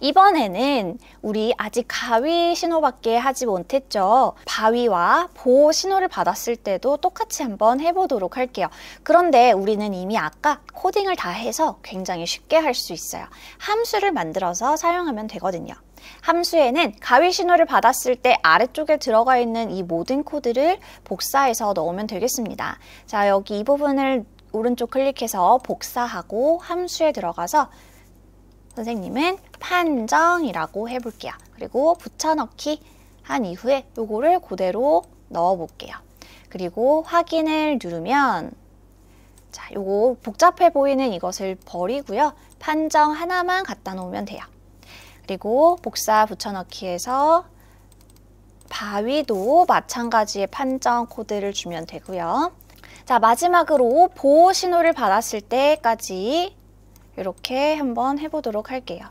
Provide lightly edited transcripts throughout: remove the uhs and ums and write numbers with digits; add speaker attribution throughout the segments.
Speaker 1: 이번에는 우리 아직 가위 신호밖에 하지 못했죠. 바위와 보 신호를 받았을 때도 똑같이 한번 해보도록 할게요. 그런데 우리는 이미 아까 코딩을 다 해서 굉장히 쉽게 할 수 있어요. 함수를 만들어서 사용하면 되거든요. 함수에는 가위 신호를 받았을 때 아래쪽에 들어가 있는 이 모든 코드를 복사해서 넣으면 되겠습니다. 자, 여기 이 부분을 오른쪽 클릭해서 복사하고 함수에 들어가서 선생님은 판정이라고 해볼게요. 그리고 붙여넣기 한 이후에 요거를 그대로 넣어볼게요. 그리고 확인을 누르면 자, 요거 복잡해 보이는 이것을 버리고요. 판정 하나만 갖다 놓으면 돼요. 그리고 복사 붙여넣기에서 바위도 마찬가지의 판정 코드를 주면 되고요. 자, 마지막으로 보호 신호를 받았을 때까지 이렇게 한번 해보도록 할게요.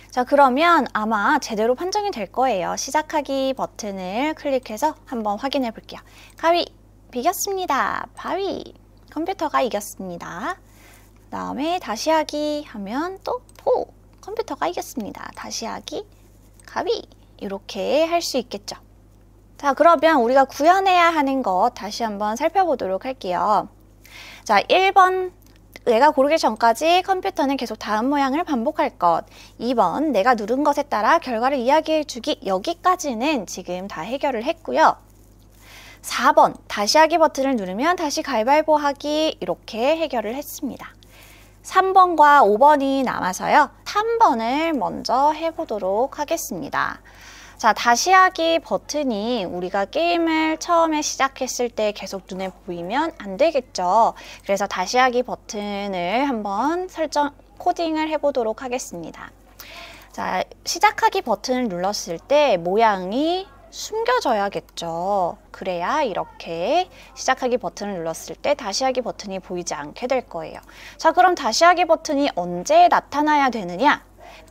Speaker 1: 자, 그러면 아마 제대로 판정이 될 거예요. 시작하기 버튼을 클릭해서 한번 확인해 볼게요. 가위 이겼습니다. 바위 컴퓨터가 이겼습니다. 그 다음에 다시 하기 하면 또 보 컴퓨터가 이겼습니다. 다시 하기 가위 이렇게 할 수 있겠죠. 자, 그러면 우리가 구현해야 하는 것 다시 한번 살펴보도록 할게요. 자, 1번 내가 고르기 전까지 컴퓨터는 계속 다음 모양을 반복할 것. 2번 내가 누른 것에 따라 결과를 이야기해 주기. 여기까지는 지금 다 해결을 했고요. 4번 다시 하기 버튼을 누르면 다시 가위바위보 하기 이렇게 해결을 했습니다. 3번과 5번이 남아서요. 3번을 먼저 해보도록 하겠습니다. 자, 다시 하기 버튼이 우리가 게임을 처음에 시작했을 때 계속 눈에 보이면 안 되겠죠. 그래서 다시 하기 버튼을 한번 코딩을 해보도록 하겠습니다. 자, 시작하기 버튼을 눌렀을 때 모양이 숨겨져야겠죠. 그래야 이렇게 시작하기 버튼을 눌렀을 때 다시 하기 버튼이 보이지 않게 될 거예요. 자, 그럼 다시 하기 버튼이 언제 나타나야 되느냐?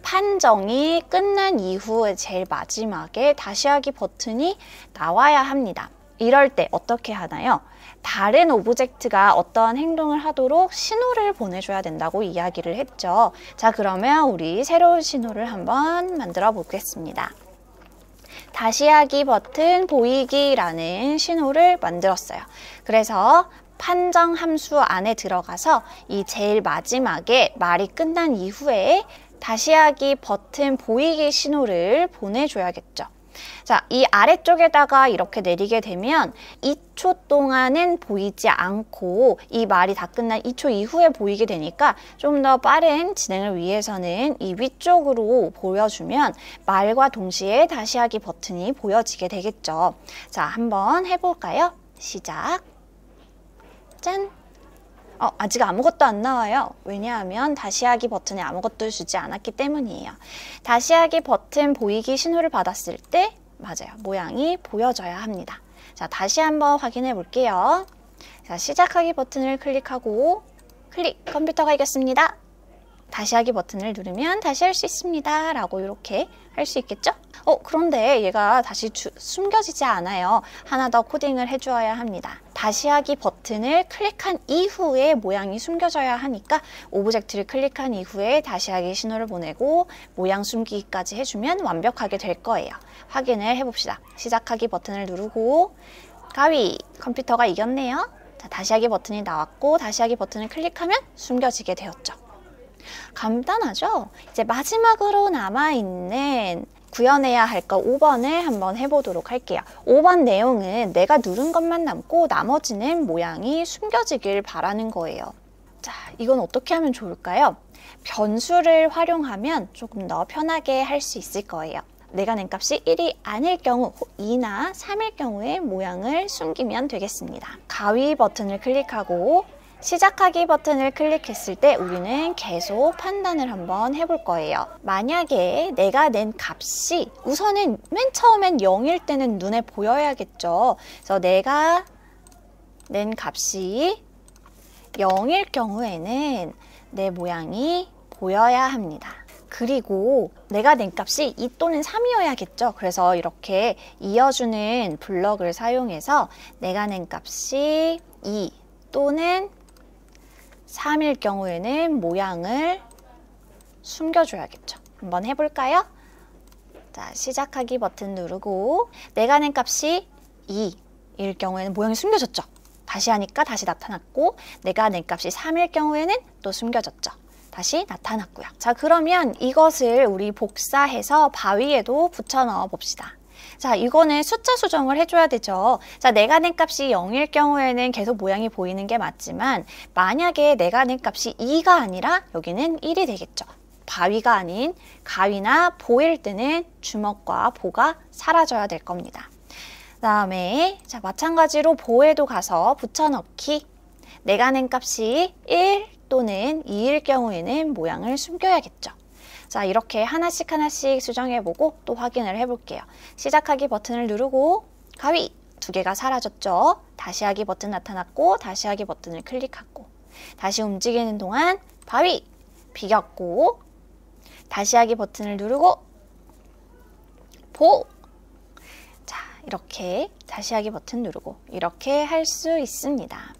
Speaker 1: 판정이 끝난 이후에 제일 마지막에 다시 하기 버튼이 나와야 합니다. 이럴 때 어떻게 하나요? 다른 오브젝트가 어떠한 행동을 하도록 신호를 보내줘야 된다고 이야기를 했죠. 자, 그러면 우리 새로운 신호를 한번 만들어 보겠습니다. 다시 하기 버튼 보이기라는 신호를 만들었어요. 그래서 판정 함수 안에 들어가서 이 제일 마지막에 말이 끝난 이후에 다시 하기 버튼 보이기 신호를 보내줘야겠죠. 자, 이 아래쪽에다가 이렇게 내리게 되면 2초 동안은 보이지 않고 이 말이 다 끝난 2초 이후에 보이게 되니까 좀 더 빠른 진행을 위해서는 이 위쪽으로 보여주면 말과 동시에 다시 하기 버튼이 보여지게 되겠죠. 자, 한번 해볼까요? 시작. 짠! 아직 아무것도 안 나와요. 왜냐하면 다시 하기 버튼에 아무것도 주지 않았기 때문이에요. 다시 하기 버튼 보이기 신호를 받았을 때 맞아요. 모양이 보여져야 합니다. 자, 다시 한번 확인해 볼게요. 자, 시작하기 버튼을 클릭하고 컴퓨터가 이겼습니다. 다시 하기 버튼을 누르면 다시 할 수 있습니다. 라고 이렇게 할 수 있겠죠? 그런데 얘가 다시 숨겨지지 않아요. 하나 더 코딩을 해주어야 합니다. 다시 하기 버튼을 클릭한 이후에 모양이 숨겨져야 하니까 오브젝트를 클릭한 이후에 다시 하기 신호를 보내고 모양 숨기기까지 해주면 완벽하게 될 거예요. 확인을 해봅시다. 시작하기 버튼을 누르고 가위 컴퓨터가 이겼네요. 자, 다시 하기 버튼이 나왔고 다시 하기 버튼을 클릭하면 숨겨지게 되었죠. 간단하죠? 이제 마지막으로 남아있는 구현해야 할 거 5번을 한번 해보도록 할게요. 5번 내용은 내가 누른 것만 남고 나머지는 모양이 숨겨지길 바라는 거예요. 자, 이건 어떻게 하면 좋을까요? 변수를 활용하면 조금 더 편하게 할 수 있을 거예요. 내가 낸 값이 1이 아닐 경우 2나 3일 경우에 모양을 숨기면 되겠습니다. 가위 버튼을 클릭하고 시작하기 버튼을 클릭했을 때 우리는 계속 판단을 한번 해볼 거예요. 만약에 내가 낸 값이 우선은 맨 처음엔 0일 때는 눈에 보여야겠죠. 그래서 내가 낸 값이 0일 경우에는 내 모양이 보여야 합니다. 그리고 내가 낸 값이 2 또는 3이어야겠죠. 그래서 이렇게 이어주는 블럭을 사용해서 내가 낸 값이 2 또는 3일 경우에는 모양을 숨겨줘야겠죠. 한번 해볼까요? 자, 시작하기 버튼 누르고 내가 낸 값이 2일 경우에는 모양이 숨겨졌죠. 다시 하니까 다시 나타났고 내가 낸 값이 3일 경우에는 또 숨겨졌죠. 다시 나타났고요. 자, 그러면 이것을 우리 복사해서 바위에도 붙여 넣어 봅시다. 자, 이거는 숫자 수정을 해줘야 되죠. 자, 내가 낸 값이 0일 경우에는 계속 모양이 보이는 게 맞지만 만약에 내가 낸 값이 2가 아니라 여기는 1이 되겠죠. 바위가 아닌 가위나 보일 때는 주먹과 보가 사라져야 될 겁니다. 그 다음에 자, 마찬가지로 보에도 가서 붙여넣기. 내가 낸 값이 1 또는 2일 경우에는 모양을 숨겨야겠죠. 자, 이렇게 하나씩 수정해보고 또 확인을 해볼게요. 시작하기 버튼을 누르고 가위 2개가 사라졌죠. 다시 하기 버튼 나타났고 다시 하기 버튼을 클릭하고 다시 움직이는 동안 바위 비겼고 다시 하기 버튼을 누르고 보. 자, 이렇게 다시 하기 버튼 누르고 이렇게 할 수 있습니다.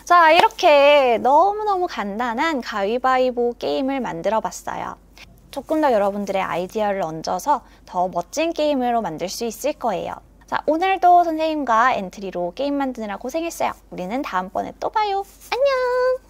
Speaker 1: 자, 이렇게 너무너무 간단한 가위바위보 게임을 만들어 봤어요. 조금 더 여러분들의 아이디어를 얹어서 더 멋진 게임으로 만들 수 있을 거예요. 자, 오늘도 선생님과 엔트리로 게임 만드느라 고생했어요. 우리는 다음번에 또 봐요. 안녕!